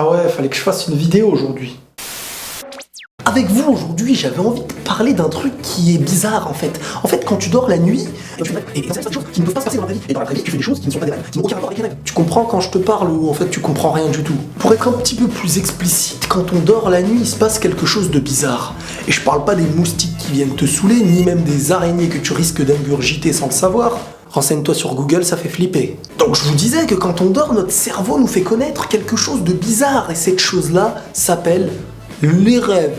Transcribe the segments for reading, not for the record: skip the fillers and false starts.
Ah ouais, fallait que je fasse une vidéo aujourd'hui. Avec vous aujourd'hui, j'avais envie de parler d'un truc qui est bizarre en fait. En fait, quand tu dors la nuit, tu rêves. Et c'est des choses qui ne peuvent pas se passer dans la vraie vie. Et dans la vraie vie, tu fais des choses qui ne sont pas des rêves, qui n'ont aucun rapport avec les rêves. Tu comprends quand je te parle ou en fait tu comprends rien du tout. Pour être un petit peu plus explicite, quand on dort la nuit, il se passe quelque chose de bizarre. Et je parle pas des moustiques qui viennent te saouler, ni même des araignées que tu risques d'ingurgiter sans le savoir. Renseigne-toi sur Google, ça fait flipper. Donc je vous disais que quand on dort, notre cerveau nous fait connaître quelque chose de bizarre. Et cette chose-là s'appelle les rêves.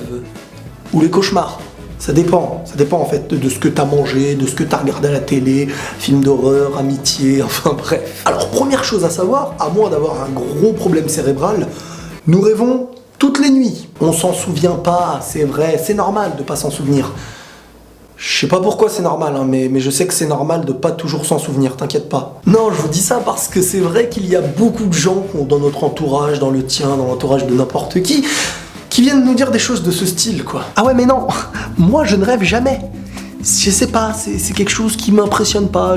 Ou les cauchemars. Ça dépend en fait de ce que t'as mangé, de ce que t'as regardé à la télé, film d'horreur, amitié, enfin bref. Alors première chose à savoir, à moins d'avoir un gros problème cérébral, nous rêvons toutes les nuits. On s'en souvient pas, c'est vrai, c'est normal de pas s'en souvenir. Je sais pas pourquoi c'est normal, hein, mais je sais que c'est normal de pas toujours s'en souvenir, t'inquiète pas. Non, je vous dis ça parce que c'est vrai qu'il y a beaucoup de gens dans notre entourage, dans le tien, dans l'entourage de n'importe qui viennent nous dire des choses de ce style, quoi. Ah ouais, mais non, moi je ne rêve jamais. Je sais pas, c'est quelque chose qui m'impressionne pas,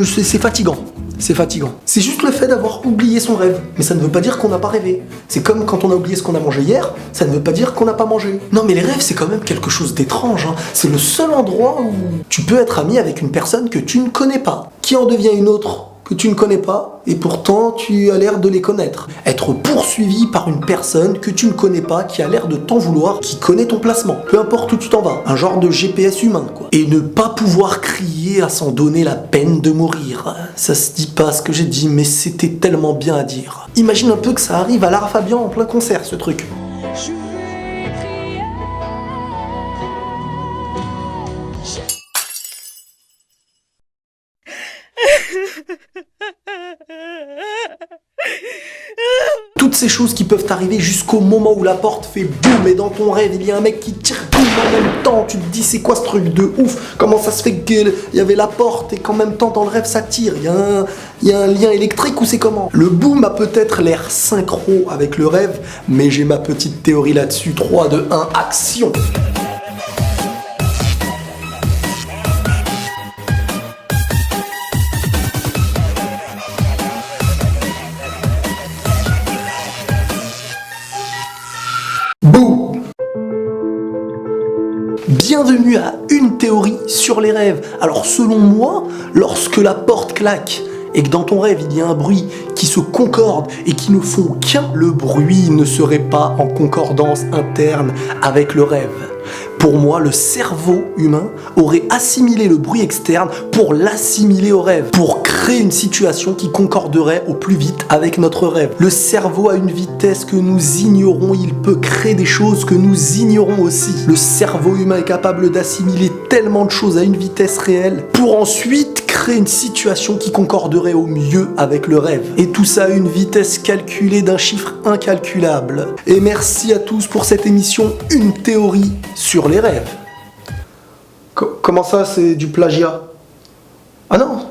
c'est fatigant. C'est fatigant. C'est juste le fait d'avoir oublié son rêve. Mais ça ne veut pas dire qu'on n'a pas rêvé. C'est comme quand on a oublié ce qu'on a mangé hier, ça ne veut pas dire qu'on n'a pas mangé. Non mais les rêves c'est quand même quelque chose d'étrange. Hein. C'est le seul endroit où tu peux être ami avec une personne que tu ne connais pas, qui en devient une autre que tu ne connais pas, et pourtant tu as l'air de les connaître. Être poursuivi par une personne que tu ne connais pas, qui a l'air de t'en vouloir, qui connaît ton placement, peu importe où tu t'en vas. Un genre de GPS humain, quoi. Et ne pas pouvoir crier à s'en donner la peine de mourir. Ça se dit pas ce que j'ai dit, mais c'était tellement bien à dire. Imagine un peu que ça arrive à Lara Fabian en plein concert, ce truc. Toutes ces choses qui peuvent arriver jusqu'au moment où la porte fait boum et dans ton rêve il y a un mec qui tire boum en même temps, tu te dis c'est quoi ce truc de ouf, comment ça se fait qu'il y avait la porte et qu'en même temps dans le rêve ça tire, il y a un lien électrique ou c'est comment? Le boom a peut-être l'air synchro avec le rêve, mais j'ai ma petite théorie là-dessus. 3, 2, 1, action! Bouh! Bienvenue à une théorie sur les rêves. Alors selon moi, lorsque la porte claque et que dans ton rêve il y a un bruit qui se concorde et qui ne font qu'un, le bruit ne serait pas en concordance interne avec le rêve. Pour moi, le cerveau humain aurait assimilé le bruit externe pour l'assimiler au rêve, pour créer une situation qui concorderait au plus vite avec notre rêve. Le cerveau a une vitesse que nous ignorons, il peut créer des choses que nous ignorons aussi. Le cerveau humain est capable d'assimiler tellement de choses à une vitesse réelle pour ensuite créer une situation qui concorderait au mieux avec le rêve. Et tout ça à une vitesse calculée d'un chiffre incalculable. Et merci à tous pour cette émission, une théorie sur les rêves. Comment ça, c'est du plagiat? Ah non,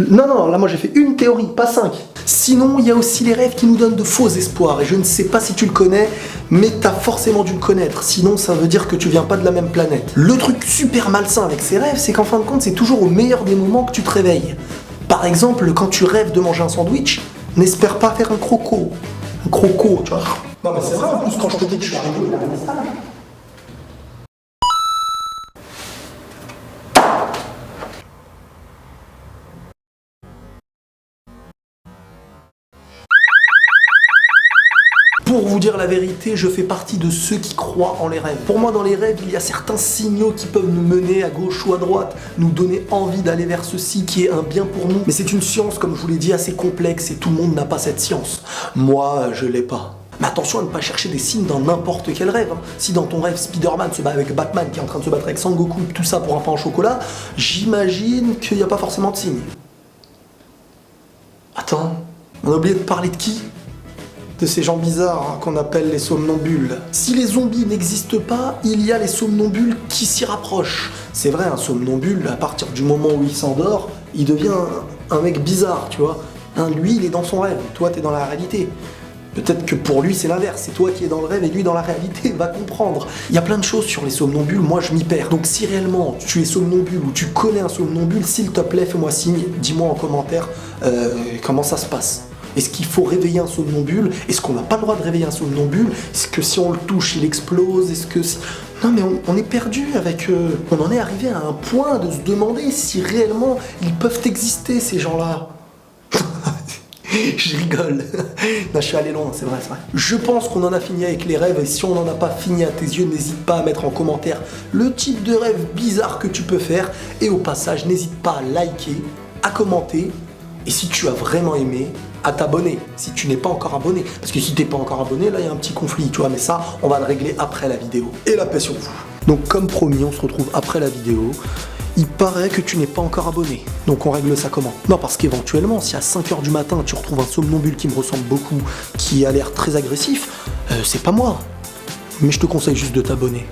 non, là moi j'ai fait une théorie, pas 5. Sinon, il y a aussi les rêves qui nous donnent de faux espoirs. Et je ne sais pas si tu le connais, mais t'as forcément dû le connaître. Sinon, ça veut dire que tu viens pas de la même planète. Le truc super malsain avec ces rêves, c'est qu'en fin de compte, c'est toujours au meilleur des moments que tu te réveilles. Par exemple, quand tu rêves de manger un sandwich, n'espère pas faire un croco. Un croco, tu vois. Non mais c'est vrai, en plus, quand je te dis que je suis arrivé, pour vous dire la vérité, je fais partie de ceux qui croient en les rêves. Pour moi, dans les rêves, il y a certains signaux qui peuvent nous mener à gauche ou à droite, nous donner envie d'aller vers ceci qui est un bien pour nous. Mais c'est une science, comme je vous l'ai dit, assez complexe et tout le monde n'a pas cette science. Moi, je l'ai pas. Mais attention à ne pas chercher des signes dans n'importe quel rêve. Hein. Si dans ton rêve, Spider-Man se bat avec Batman qui est en train de se battre avec Sangoku, tout ça pour un pain au chocolat, j'imagine qu'il n'y a pas forcément de signes. Attends, on a oublié de parler de qui ? De ces gens bizarres hein, qu'on appelle les somnambules. Si les zombies n'existent pas, il y a les somnambules qui s'y rapprochent. C'est vrai, un somnambule, à partir du moment où il s'endort, il devient un mec bizarre, tu vois. Hein, lui, il est dans son rêve, toi, t'es dans la réalité. Peut-être que pour lui, c'est l'inverse. C'est toi qui es dans le rêve et lui dans la réalité, va comprendre. Il y a plein de choses sur les somnambules, moi je m'y perds. Donc si réellement tu es somnambule ou tu connais un somnambule, s'il te plaît, fais-moi signe, dis-moi en commentaire comment ça se passe. Est-ce qu'il faut réveiller un somnambule? Est-ce qu'on n'a pas le droit de réveiller un somnambule? Est-ce que si on le touche, il explose? Est-ce que... Non mais on est perdu avec eux. On en est arrivé à un point de se demander si réellement ils peuvent exister, ces gens-là. Je rigole. Non, je suis allé loin, c'est vrai, c'est vrai. Je pense qu'on en a fini avec les rêves, et si on n'en a pas fini à tes yeux, n'hésite pas à mettre en commentaire le type de rêve bizarre que tu peux faire. Et au passage, n'hésite pas à liker, à commenter, et si tu as vraiment aimé, à t'abonner, si tu n'es pas encore abonné. Parce que si tu n'es pas encore abonné, là, il y a un petit conflit, tu vois, mais ça, on va le régler après la vidéo. Et la paix sur vous. Donc, comme promis, on se retrouve après la vidéo. Il paraît que tu n'es pas encore abonné. Donc on règle ça comment? Non, parce qu'éventuellement, si à 5h du matin, tu retrouves un somnambule qui me ressemble beaucoup, qui a l'air très agressif, c'est pas moi. Mais je te conseille juste de t'abonner.